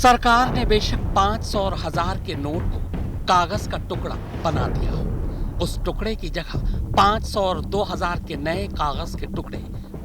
सरकार ने बेशक 500 और 1000 के नोट को कागज का टुकड़ा बना दिया हो, उस टुकड़े की जगह 500 और 2000 के नए कागज के टुकड़े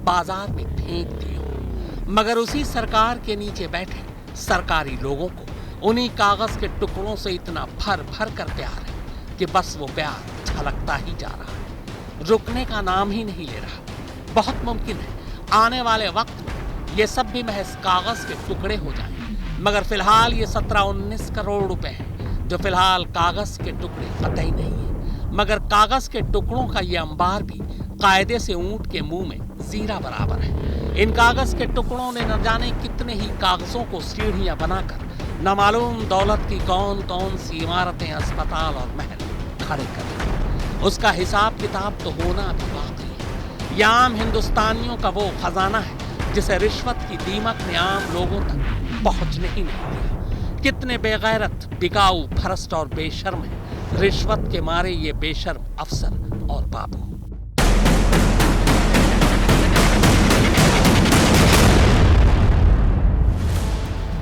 बाजार में फेंक दिए हो, मगर उसी सरकार के नीचे बैठे सरकारी लोगों को उन्हीं कागज के टुकड़ों से इतना भर भर कर प्यार है कि बस वो प्यार छलकता ही जा रहा है, रुकने का नाम ही नहीं ले रहा। बहुत मुमकिन है आने वाले वक्त में ये सब भी महज कागज के टुकड़े हो जाएं, मगर फिलहाल ये 17-19 करोड़ रुपए हैं जो फिलहाल कागज के टुकड़े कतई नहीं है, मगर कागज के टुकड़ों का ये अंबार भी कायदे से ऊंट के मुंह में जीरा बराबर है। इन कागज के टुकड़ों ने न जाने कितने ही कागजों को सीढ़ियां बनाकर न मालूम दौलत की कौन कौन सी इमारतें, अस्पताल और महल खड़े कर दिए। उसका हिसाब किताब तो होना भी बाकी है। यह आम हिंदुस्तानियों का वो खजाना है जिसे रिश्वत की दीमक ने आम लोगों तक पहुंचने ही नहीं दिया। कितने बेगैरत, बिकाऊ, भ्रष्ट और बेशर्म है रिश्वत के मारे ये बेशर्म अफसर और बाबू।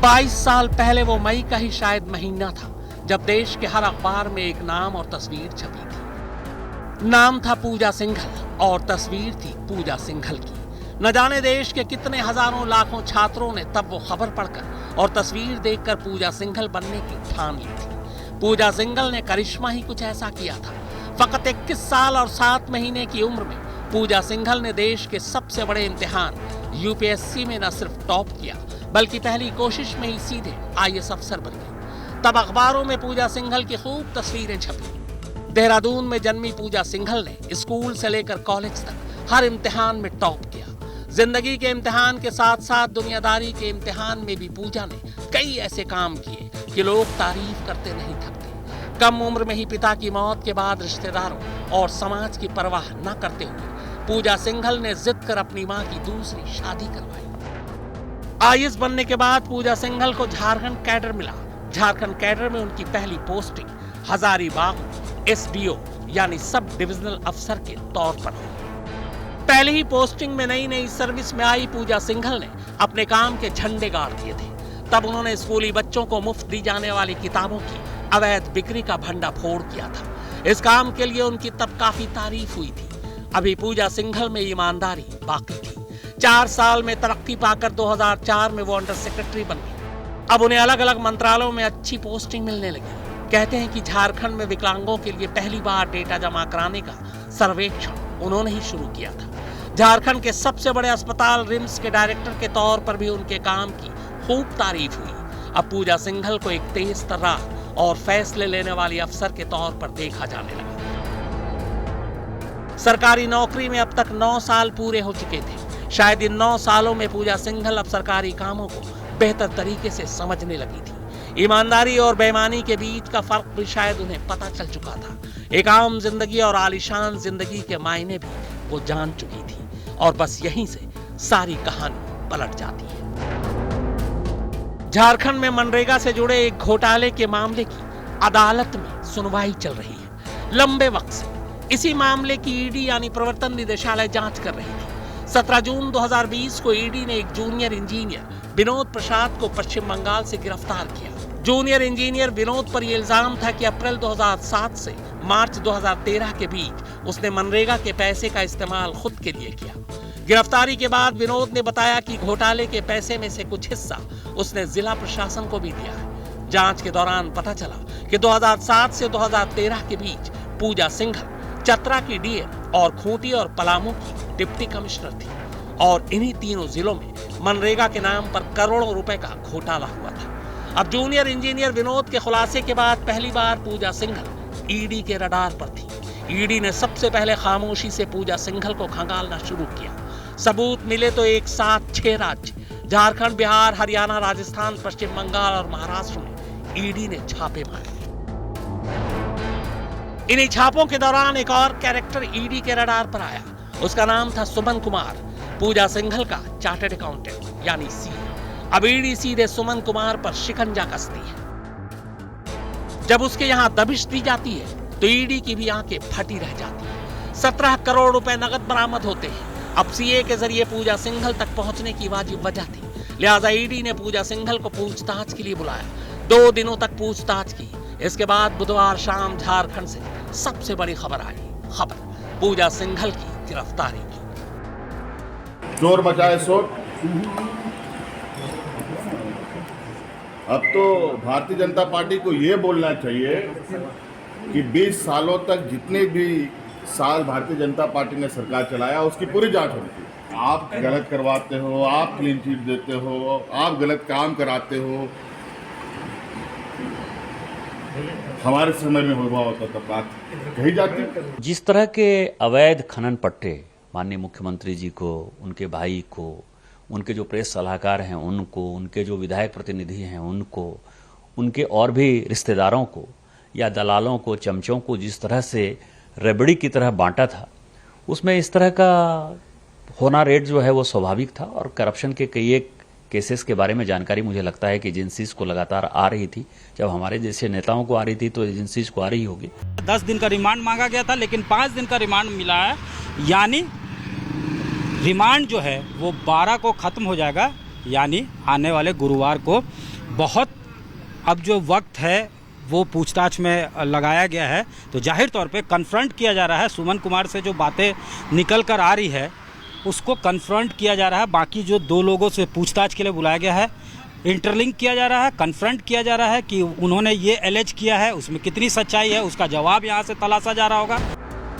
बाईस साल पहले वो मई का ही शायद महीना था जब देश के हर अखबार में एक नाम और तस्वीर छपी थी। नाम था पूजा सिंघल और तस्वीर थी पूजा सिंघल की। न जाने देश के कितने हजारों लाखों छात्रों ने तब वो खबर पढ़कर और तस्वीर देखकर पूजा सिंघल बनने की ठान ली थी। पूजा सिंघल ने करिश्मा ही कुछ ऐसा किया था। फकत 21 साल और 7 महीने की उम्र में पूजा सिंघल ने देश के सबसे बड़े इम्तिहान यूपीएससी में न सिर्फ टॉप किया बल्कि पहली कोशिश में ही सीधे आईएएस अफसर बन गई। तब अखबारों में पूजा सिंघल की खूब तस्वीरें छपी। देहरादून में जन्मी पूजा सिंघल ने स्कूल से लेकर कॉलेज तक हर इम्तिहान में टॉप किया। जिंदगी के इम्तिहान के साथ साथ दुनियादारी के इम्तिहान में भी पूजा ने कई ऐसे काम किए कि लोग तारीफ करते नहीं थकते। कम उम्र में ही पिता की मौत के बाद रिश्तेदारों और समाज की परवाह न करते हुए पूजा सिंघल ने जिद कर अपनी मां की दूसरी शादी करवाई। आईएएस बनने के बाद पूजा सिंघल को झारखंड कैडर मिला। झारखंड कैडर में उनकी पहली पोस्टिंग हजारीबाग एसडीओ यानी सब डिविजनल अफसर के तौर पर हुई। पहले ही पोस्टिंग में नई नई सर्विस में आई पूजा सिंघल ने अपने काम के झंडे गाड़ दिए थे। तब उन्होंने स्कूली बच्चों को मुफ्त दी जाने वाली किताबों की अवैध बिक्री का भंडाफोड़ किया था। इस काम के लिए उनकी तब काफी तारीफ हुई थी। अभी पूजा सिंघल में ईमानदारी बाकी थी। 4 साल में तरक्की पाकर 2004 में वो अंडर सेक्रेटरी बन गए। अब उन्हें अलग अलग मंत्रालयों में अच्छी पोस्टिंग मिलने लगी। कहते हैं कि झारखंड में विकलांगों के लिए पहली बार डेटा जमा कराने का सर्वेक्षण उन्होंने ही शुरू किया था। झारखंड के सबसे बड़े अस्पताल रिम्स के डायरेक्टर के तौर पर भी उनके काम की खूब तारीफ हुई। अब पूजा सिंघल को एक तेज तर्रार और फैसले लेने वाली अफसर के तौर पर देखा जाने लगा। सरकारी नौकरी में अब तक 9 साल पूरे हो चुके थे। शायद इन 9 सालों में पूजा सिंघल अब सरकारी कामों को बेहतर तरीके से समझने लगी थी। ईमानदारी और बेईमानी के बीच का फर्क भी शायद उन्हें पता चल चुका था। एक आम जिंदगी और आलीशान जिंदगी के मायने भी वो जान चुकी थी और बस यहीं से सारी कहानी पलट जाती है। झारखंड में मनरेगा से जुड़े एक घोटाले के मामले की अदालत में सुनवाई चल रही है। लंबे वक्त से इसी मामले की ईडी यानी प्रवर्तन निदेशालय जांच कर रही थी। 17 जून 2020 को ईडी ने एक जूनियर इंजीनियर विनोद प्रसाद को पश्चिम बंगाल से गिरफ्तार किया। जूनियर इंजीनियर विनोद पर यह इल्जाम था कि अप्रैल 2007 से मार्च 2013 के बीच उसने मनरेगा के पैसे का इस्तेमाल खुद के लिए किया। गिरफ्तारी के बाद विनोद ने बताया कि घोटाले के पैसे में से कुछ हिस्सा उसने जिला प्रशासन को भी दिया है। जांच के दौरान पता चला कि 2007 से 2013 के बीच पूजा सिंघल चतरा की डीएम और खूंटी और पलामू की डिप्टी कमिश्नर थी और इन्हीं तीनों जिलों में मनरेगा के नाम पर करोड़ों रुपए का घोटाला हुआ था। अब जूनियर इंजीनियर विनोद के खुलासे के बाद पहली बार पूजा सिंघल ईडी के रडार पर थी। ईडी ने सबसे पहले खामोशी से पूजा सिंघल को खंगालना शुरू किया। सबूत मिले तो एक साथ 6 राज्य झारखंड, बिहार, हरियाणा, राजस्थान, पश्चिम बंगाल और महाराष्ट्र में ईडी ने छापे मारे। इन्हीं छापों के दौरान एक और कैरेक्टर ईडी के रडार पर आया। उसका नाम था सुमन कुमार, पूजा सिंघल का चार्टर्ड अकाउंटेंट यानी सीए। अब ईडी सीधे सुमन कुमार पर शिकंजा कसती है। जब उसके यहाँ दबिश दी जाती है तो ईडी की भी आंखें फटी रह जाती है। 17 करोड़ रुपए नगद बरामद होते हैं। अब सीए के जरिए पूजा सिंघल तक पहुंचने की वाजिब वजह थी लिहाजा ईडी ने पूजा सिंघल को पूछताछ के लिए बुलाया। 2 दिनों तक पूछताछ की। इसके बाद बुधवार शाम झारखंड से सबसे बड़ी खबर आई। खबर पूजा सिंघल की गिरफ्तारी की। चोर मचाए शोर। अब तो भारतीय जनता पार्टी को ये बोलना चाहिए कि 20 सालों तक जितने भी साल भारतीय जनता पार्टी ने सरकार चलाया उसकी पूरी जांच होनी चाहिए। आप गलत करवाते हो, आप क्लीन चिट देते हो, आप गलत काम कराते हो। हमारे समय में हुआ होता तब बात कही जाती। जिस तरह के अवैध खनन पट्टे माननीय मुख्यमंत्री जी को, उनके भाई को, उनके जो प्रेस सलाहकार हैं उनको, उनके जो विधायक प्रतिनिधि हैं उनको, उनके और भी रिश्तेदारों को या दलालों को, चमचों को जिस तरह से रबड़ी की तरह बांटा था, उसमें इस तरह का होना रेट जो है वो स्वाभाविक था। और करप्शन के कई एक केसेस के बारे में जानकारी मुझे लगता है कि एजेंसीज को लगातार आ रही थी। जब हमारे जैसे नेताओं को आ रही थी तो एजेंसीज को आ रही होगी। 10 दिन का रिमांड मांगा गया था, लेकिन 5 दिन का रिमांड मिला है। यानी रिमांड जो है वो 12 को खत्म हो जाएगा, यानी आने वाले गुरुवार को। बहुत अब जो वक्त है वो पूछताछ में लगाया गया है, तो जाहिर तौर पे कन्फ्रंट किया जा रहा है। सुमन कुमार से जो बातें निकल कर आ रही है उसको कन्फ्रंट किया जा रहा है। बाकी जो 2 लोगों से पूछताछ के लिए बुलाया गया है, इंटरलिंक किया जा रहा है, कन्फ्रंट किया जा रहा है कि उन्होंने ये एलेज किया है, उसमें कितनी सच्चाई है, उसका जवाब यहाँ से तलाशा जा रहा होगा।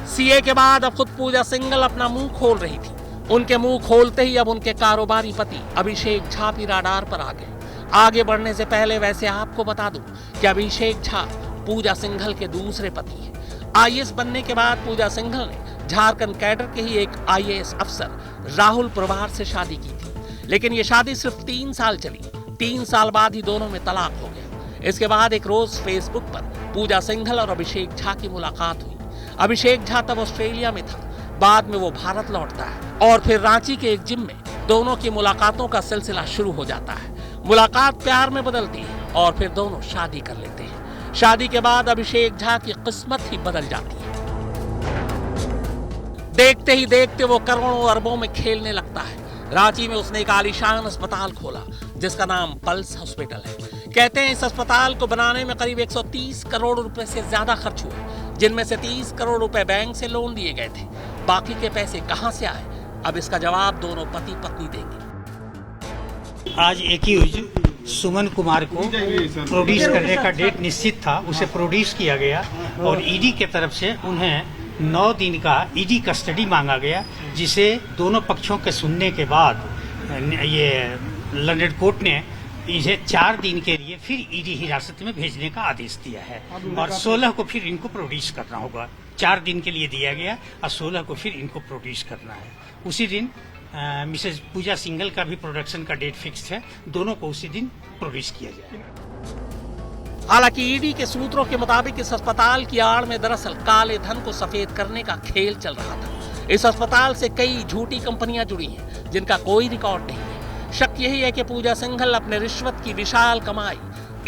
सीए के बाद अब खुद पूजा सिंघल अपना मुंह खोल रही थी। उनके मुंह खोलते ही अब उनके कारोबारी पति अभिषेक झा भी राडार पर आ गए। आगे बढ़ने से पहले वैसे आपको बता दूं कि अभिषेक झा पूजा सिंघल के दूसरे पति हैं। आईएएस बनने के बाद पूजा सिंघल ने झारखंड कैडर के ही एक आईएएस अफसर राहुल प्रभार से शादी की थी, लेकिन ये शादी सिर्फ 3 साल चली। 3 साल बाद ही दोनों में तलाक हो गया। इसके बाद एक रोज फेसबुक पर पूजा सिंघल और अभिषेक झा की मुलाकात हुई। अभिषेक झा तब ऑस्ट्रेलिया में था, बाद में वो भारत लौटता है और फिर रांची के एक जिम में दोनों की मुलाकातों का सिलसिला शुरू हो जाता है। मुलाकात प्यार में बदलती है और फिर दोनों शादी कर लेते हैं। शादी के बाद अभिषेक झा की किस्मत ही बदल जाती है। देखते ही देखते वो करोड़ों अरबों में खेलने लगता है। रांची में उसने एक आलीशान अस्पताल खोला जिसका नाम पल्स हॉस्पिटल है। कहते हैं इस अस्पताल को बनाने में करीब 130 करोड़ रुपए से ज्यादा खर्च हुए, जिनमें से 30 करोड़ रुपए बैंक से लोन लिए गए थे। बाकी के पैसे कहां से आए, अब इसका जवाब दोनों पति पत्नी देंगे। आज एक्यूज सुमन कुमार को प्रोड्यूस करने का डेट निश्चित था, उसे प्रोड्यूस किया गया और ईडी के तरफ से उन्हें 9 दिन का ईडी कस्टडी मांगा गया, जिसे दोनों पक्षों के सुनने के बाद ये लंदन कोर्ट ने इन्हें 4 दिन के लिए फिर ईडी हिरासत में भेजने का आदेश दिया है और 16 को फिर इनको प्रोड्यूस करना होगा। 4 दिन के लिए दिया गया और 16 को फिर इनको प्रोड्यूस करना है। उसी दिन मिसेज पूजा सिंघल का भी प्रोडक्शन का डेट फिक्स है, दोनों को उसी दिन प्रोड्यूस किया जाएगा। हालांकि ईडी के सूत्रों के मुताबिक इस अस्पताल की आड़ में दरअसल काले धन को सफेद करने का खेल चल रहा था। इस अस्पताल से कई झूठी कंपनियां जुड़ी हैं जिनका कोई रिकॉर्ड नहीं है। शक यही है कि पूजा सिंघल अपने रिश्वत की विशाल कमाई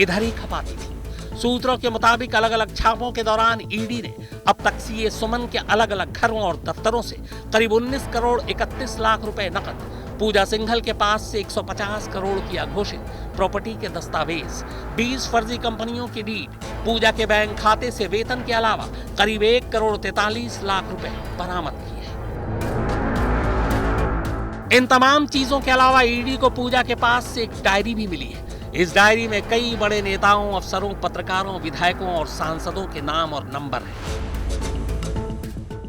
इधर ही खपाती थी। सूत्रों के मुताबिक अलग अलग छापों के दौरान ईडी ने अब तक सीए सुमन के अलग अलग घरों और दफ्तरों से करीब 19 करोड़ 31 लाख रुपए नकद, पूजा सिंघल के पास से 150 करोड़ की अघोषित प्रॉपर्टी के दस्तावेज, 20 फर्जी कंपनियों की डीड, पूजा के बैंक खाते से वेतन के अलावा करीब 1 करोड़ 43 लाख रुपए बरामद किए हैं। इन तमाम चीजों के अलावा ईडी को पूजा के पास से एक डायरी भी मिली है। इस डायरी में कई बड़े नेताओं, अफसरों, पत्रकारों, विधायकों और सांसदों के नाम और नंबर हैं।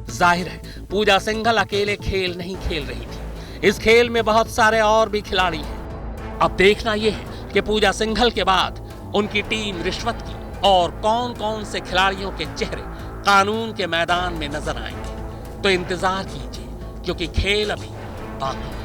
जाहिर है पूजा सिंघल अकेले खेल नहीं खेल रही थी। इस खेल में बहुत सारे और भी खिलाड़ी हैं। अब देखना यह है कि पूजा सिंघल के बाद उनकी टीम रिश्वत की और कौन कौन से खिलाड़ियों के चेहरे कानून के मैदान में नजर आएंगे। तो इंतजार कीजिए, क्योंकि खेल अभी बाकी